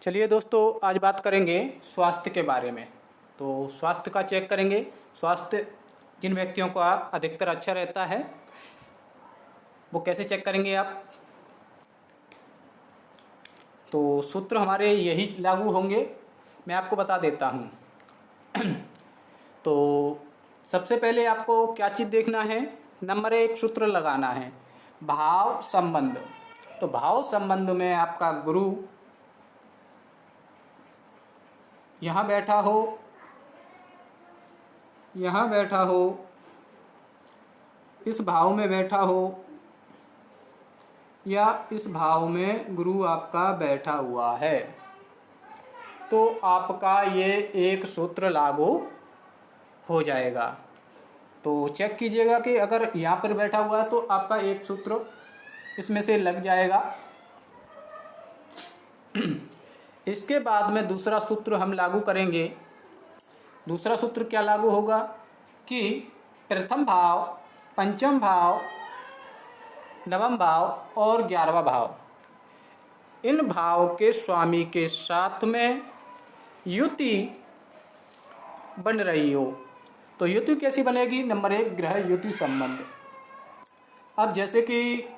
चलिए दोस्तों, आज बात करेंगे स्वास्थ्य के बारे में। तो स्वास्थ्य का चेक करेंगे। स्वास्थ्य जिन व्यक्तियों का अधिकतर अच्छा रहता है वो कैसे चेक करेंगे आप। तो सूत्र हमारे यही लागू होंगे, मैं आपको बता देता हूँ। तो सबसे पहले आपको क्या चीज़ देखना है, नंबर 1 सूत्र लगाना है, भाव संबंध। तो भाव संबंध में आपका गुरु यहाँ बैठा हो, यहाँ बैठा हो, इस भाव में बैठा हो, या इस भाव में गुरु आपका बैठा हुआ है, तो आपका ये एक सूत्र लागू हो जाएगा। तो चेक कीजिएगा कि अगर यहाँ पर बैठा हुआ है तो आपका एक सूत्र इसमें से लग जाएगा। इसके बाद में दूसरा सूत्र हम लागू करेंगे। दूसरा सूत्र क्या लागू होगा कि प्रथम भाव, पंचम भाव, नवम भाव और 11वां भाव, इन भाव के स्वामी के साथ में युति बन रही हो। तो युति कैसी बनेगी, नंबर 1 ग्रह युति संबंध। अब जैसे कि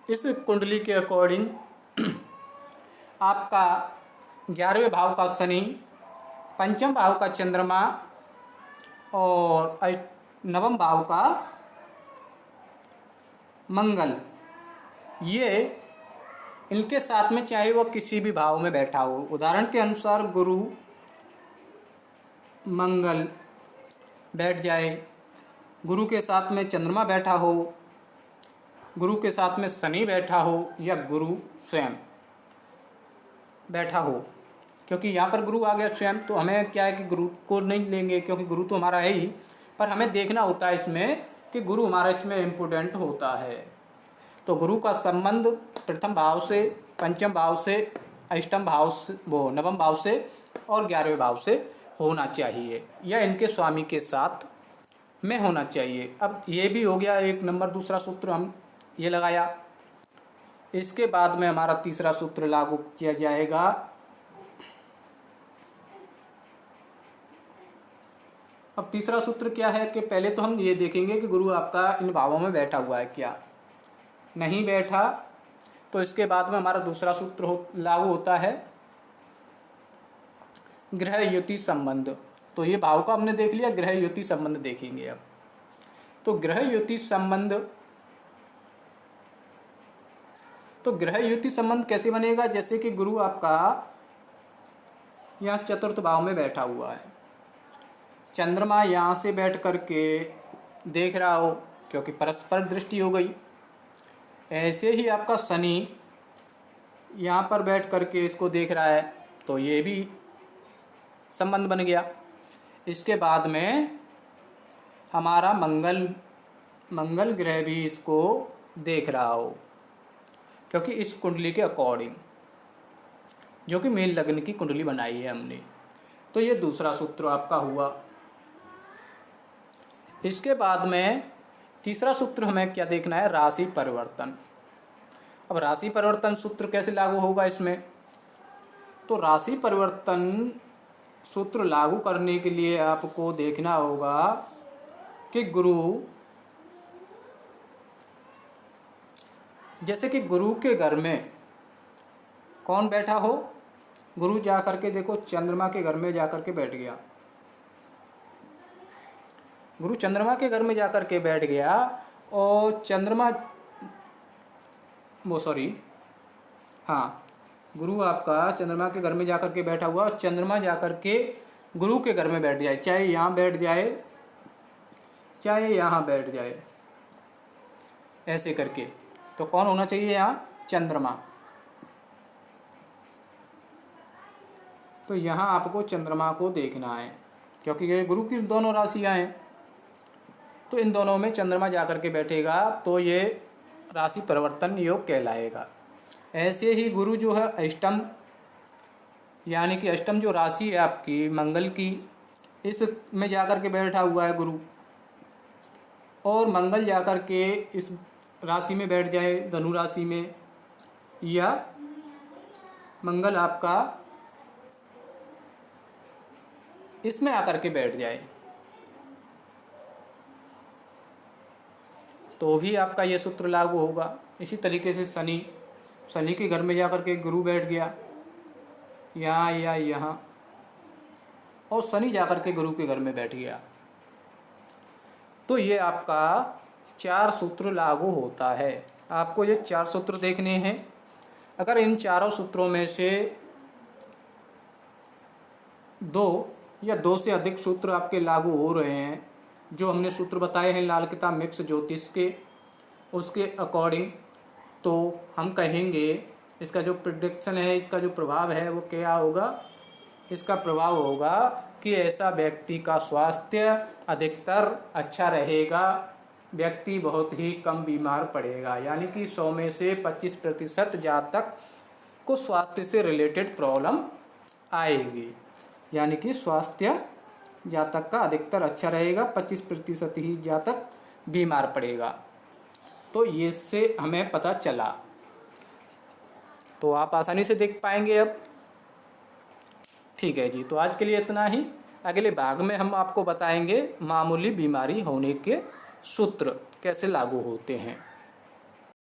इस कुंडली के अकॉर्डिंग आपका 11वें भाव का शनि, पंचम भाव का चंद्रमा और नवम भाव का मंगल, ये इनके साथ में चाहे वो किसी भी भाव में बैठा हो। उदाहरण के अनुसार गुरु मंगल बैठ जाए, गुरु के साथ में चंद्रमा बैठा हो, गुरु के साथ में शनि बैठा हो, या गुरु स्वयं बैठा हो। क्योंकि यहाँ पर गुरु आ गया स्वयं, तो हमें क्या है कि गुरु को नहीं लेंगे क्योंकि गुरु तो हमारा है ही, पर हमें देखना होता है इसमें कि गुरु हमारा इसमें इम्पोर्टेंट होता है। तो गुरु का संबंध प्रथम भाव से, पंचम भाव से, अष्टम भाव से, वो नवम भाव से और 11वें भाव से होना चाहिए, या इनके स्वामी के साथ में होना चाहिए। अब ये भी हो गया एक नंबर, दूसरा सूत्र हम ये लगाया। इसके बाद में हमारा तीसरा सूत्र लागू किया जाएगा। अब तीसरा सूत्र क्या है कि पहले तो हम ये देखेंगे कि गुरु आपका इन भावों में बैठा हुआ है, क्या नहीं बैठा। तो इसके बाद में हमारा दूसरा सूत्र लागू होता है ग्रह युति संबंध। तो ये भाव का हमने देख लिया, ग्रह युति संबंध देखेंगे अब। तो ग्रह युति संबंध, तो ग्रह युति संबंध कैसे बनेगा, जैसे कि गुरु आपका यहाँ चतुर्थ भाव में बैठा हुआ है, चंद्रमा यहाँ से बैठ करके देख रहा हो क्योंकि परस्पर दृष्टि हो गई। ऐसे ही आपका शनि यहाँ पर बैठ करके इसको देख रहा है, तो ये भी संबंध बन गया। इसके बाद में हमारा मंगल ग्रह भी इसको देख रहा हो, क्योंकि इस कुंडली के अकॉर्डिंग, जो कि मेन लग्न की कुंडली बनाई है हमने। तो ये दूसरा सूत्र आपका हुआ। इसके बाद में तीसरा सूत्र हमें क्या देखना है, राशि परिवर्तन। अब राशि परिवर्तन सूत्र कैसे लागू होगा इसमें, तो राशि परिवर्तन सूत्र लागू करने के लिए आपको देखना होगा कि गुरु, जैसे कि गुरु के घर में कौन बैठा हो, गुरु जा करके देखो चंद्रमा के घर में जाकर के बैठ गया। गुरु चंद्रमा के घर में जाकर के बैठ गया और गुरु आपका चंद्रमा के घर में जाकर के बैठा हुआ और चंद्रमा जाकर के गुरु के घर में बैठ जाए, चाहे यहाँ बैठ जाए चाहे यहाँ बैठ जाए, ऐसे करके। तो कौन होना चाहिए यहाँ, चंद्रमा। तो यहाँ आपको चंद्रमा को देखना है क्योंकि ये गुरु की दोनों राशियाँ हैं, तो इन दोनों में चंद्रमा जाकर के बैठेगा तो ये राशि परिवर्तन योग कहलाएगा। ऐसे ही गुरु जो है अष्टम, यानी कि अष्टम जो राशि है आपकी मंगल की, इस में जाकर के बैठा हुआ है गुरु, और मंगल जाकर के इस राशि में बैठ जाए धनु राशि में, या मंगल आपका इसमें आकर के बैठ जाए तो भी आपका ये सूत्र लागू होगा। इसी तरीके से शनि के घर में जाकर के गुरु बैठ गया यहाँ या यहाँ, और शनि जाकर के गुरु के घर में बैठ गया, तो ये आपका 4 सूत्र लागू होता है। आपको ये 4 सूत्र देखने हैं। अगर इन चारों सूत्रों में से 2 या 2 से अधिक सूत्र आपके लागू हो रहे हैं, जो हमने सूत्र बताए हैं लाल किताब मिक्स ज्योतिष के, उसके अकॉर्डिंग, तो हम कहेंगे इसका जो प्रिडिक्शन है, इसका जो प्रभाव है वो क्या होगा। इसका प्रभाव होगा कि ऐसा व्यक्ति का स्वास्थ्य अधिकतर अच्छा रहेगा, व्यक्ति बहुत ही कम बीमार पड़ेगा। यानी कि 100 में से 25% जातक को स्वास्थ्य से रिलेटेड प्रॉब्लम आएगी। यानी कि स्वास्थ्य जातक का अधिकतर अच्छा रहेगा, 25% ही जातक बीमार पड़ेगा। तो ये से हमें पता चला, तो आप आसानी से देख पाएंगे अब। ठीक है जी, तो आज के लिए इतना ही। अगले भाग में हम आपको बताएंगे मामूली बीमारी होने के सूत्र कैसे लागू होते हैं।